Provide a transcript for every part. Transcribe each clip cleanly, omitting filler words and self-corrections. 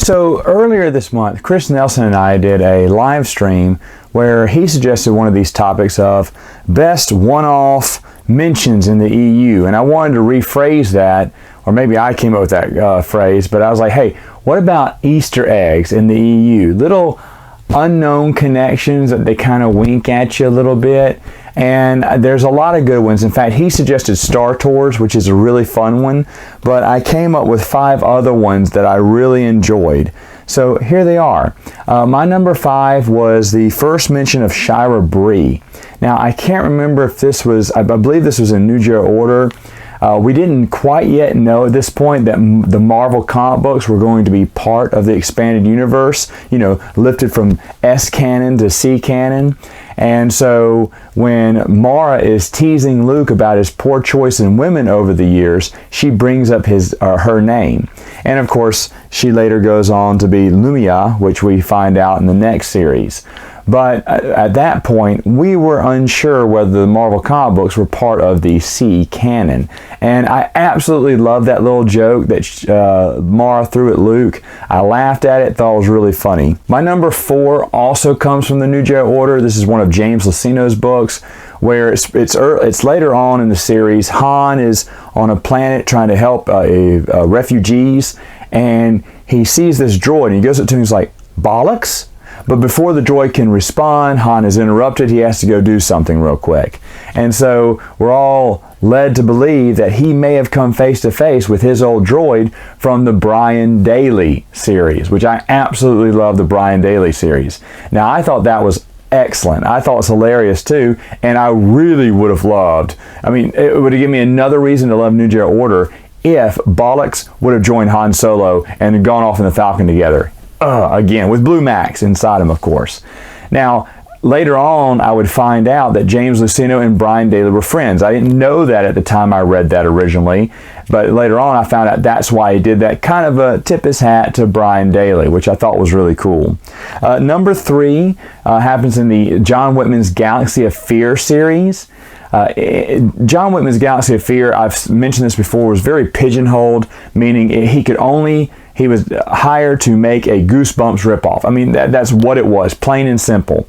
So earlier this month, Chris Nelson and I did a live stream where he suggested one of these topics of best one-off mentions in the EU. And I wanted to rephrase that, or maybe I came up with that phrase, but I was like, hey, what about Easter eggs in the EU? Little unknown connections that they kind of wink at you a little bit. And there's a lot of good ones. In fact, he suggested Star Tours, which is a really fun one, but I came up with 5 other ones that I really enjoyed. So here they are. My number 5 was the first mention of Shira Brey. Now, I can't remember if this was, I believe this was in New Jedi Order. We didn't quite yet know at this point that the Marvel comic books were going to be part of the expanded universe, you know, lifted from S canon to C canon. And so when Mara is teasing Luke about his poor choice in women over the years, she brings up her name. And of course, she later goes on to be Lumia, which we find out in the next series. But at that point, we were unsure whether the Marvel comic books were part of the C canon. And I absolutely loved that little joke that Mara threw at Luke. I laughed at it, thought it was really funny. My number 4 also comes from the New Jedi Order. This is one of James Luceno's books, where it's later on in the series. Han is on a planet trying to help refugees, and he sees this droid, and he goes up to him and he's like, "Bollocks?" But before the droid can respond, Han is interrupted. He has to go do something real quick. And so we're all led to believe that he may have come face to face with his old droid from the Brian Daley series, which I absolutely love the Brian Daley series. Now, I thought that was excellent. I thought it was hilarious too, and I really would have loved, I mean, it would have given me another reason to love New Jedi Order if Bollocks would have joined Han Solo and gone off in the Falcon together. Again, with Blue Max inside him, of course. Now, later on, I would find out that James Luceno and Brian Daley were friends. I didn't know that at the time I read that originally, but later on I found out that's why he did that, kind of a tip his hat to Brian Daley, which I thought was really cool. Number 3 happens in the John Whitman's Galaxy of Fear series. John Whitman's Galaxy of Fear, I've mentioned this before, was very pigeonholed, meaning he was hired to make a Goosebumps ripoff. I mean, that's what it was, plain and simple.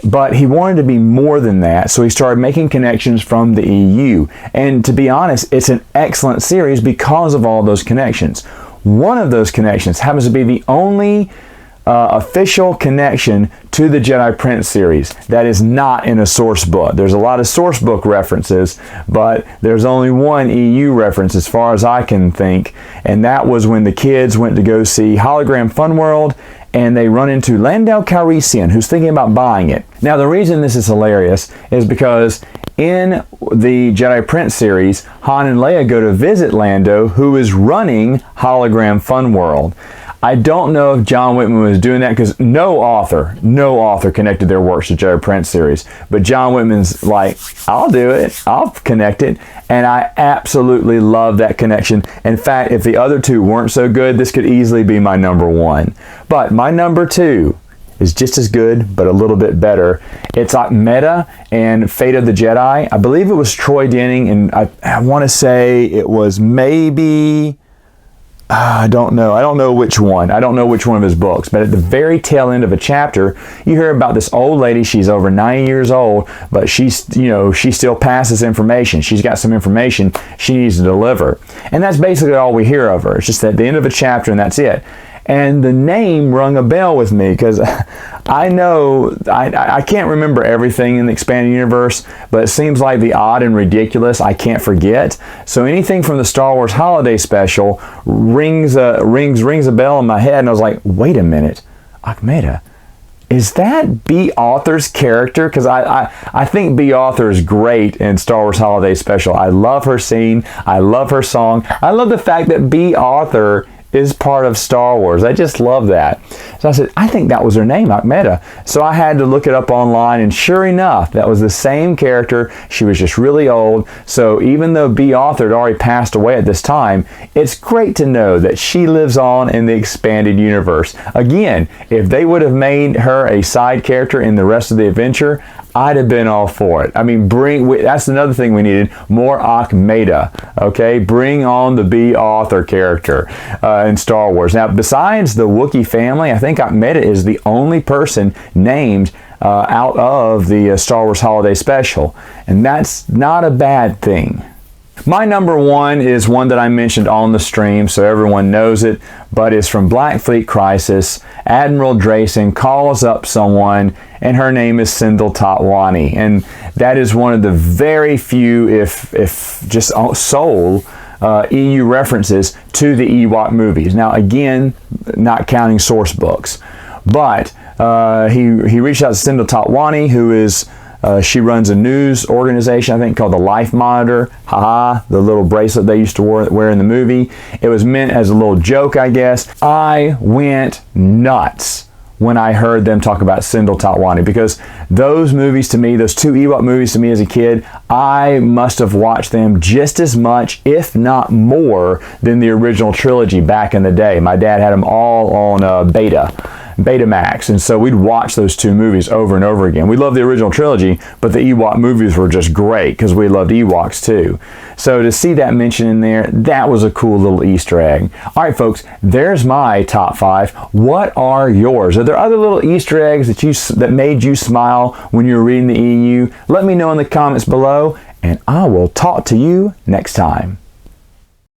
But he wanted to be more than that, so he started making connections from the EU. And to be honest, it's an excellent series because of all those connections. One of those connections happens to be the only official connection to the Jedi Prince series that is not in a source book. There's a lot of source book references, but there's only one EU reference as far as I can think, and that was when the kids went to go see Hologram Fun World, and they run into Lando Calrissian, who's thinking about buying it. Now, the reason this is hilarious is because in the Jedi Prince series, Han and Leia go to visit Lando, who is running Hologram Fun World. I don't know if John Whitman was doing that because no author connected their works to Jedi Prince series. But John Whitman's like, I'll do it. I'll connect it. And I absolutely love that connection. In fact, if the other 2 weren't so good, this could easily be my number 1. But my number 2 is just as good, but a little bit better. It's Ahmeda and Fate of the Jedi. I believe it was Troy Denning, and I want to say it was maybe... I don't know which one. I don't know which one of his books, but at the very tail end of a chapter, you hear about this old lady. She's over 90 years old, but she still passes information. She's got some information she needs to deliver. And that's basically all we hear of her. It's just at the end of a chapter, and that's it. And the name rung a bell with me because I know, I can't remember everything in the expanded universe, but it seems like the odd and ridiculous I can't forget. So anything from the Star Wars Holiday Special rings a bell in my head, and I was like, wait a minute, Ahmeda, is that B. Arthur's character? Because I think B. Arthur is great in Star Wars Holiday Special. I love her scene. I love her song. I love the fact that B. Arthur is part of Star Wars. I just love that. So I said, I think that was her name, Ahmeda. So I had to look it up online, and sure enough, that was the same character. She was just really old. So even though B. Arthur had already passed away at this time, it's great to know that she lives on in the expanded universe. Again, if they would have made her a side character in the rest of the adventure, I'd have been all for it. I mean, that's another thing we needed, more ahmeda, okay? Bring on the B author character in Star Wars. Now, besides the Wookiee family, I think ahmeda is the only person named out of the Star Wars Holiday Special, and that's not a bad thing. My number one is one that I mentioned on the stream, so everyone knows it, but it's from Black Fleet Crisis. Admiral Drayson calls up someone, and her name is Sindel Tatwani, and that is one of the very few, if just sole, EU references to the Ewok movies. Now, again, not counting source books, but he reached out to Sindel Tatwani, who is she runs a news organization, I think, called the Life Monitor. Haha, the little bracelet they used to wear in the movie. It was meant as a little joke, I guess. I went nuts when I heard them talk about Sindel Tatwani, because those movies to me, those two Ewok movies to me as a kid, I must have watched them just as much, if not more, than the original trilogy back in the day. My dad had them all on Betamax, and so we'd watch those two movies over and over again. We loved the original trilogy, but the Ewok movies were just great because we loved Ewoks too. So to see that mentioned in there, that was a cool little Easter egg. All right, folks, there's my top 5. What are yours? Are there other little Easter eggs that made you smile when you were reading the EU? Let me know in the comments below, and I will talk to you next time.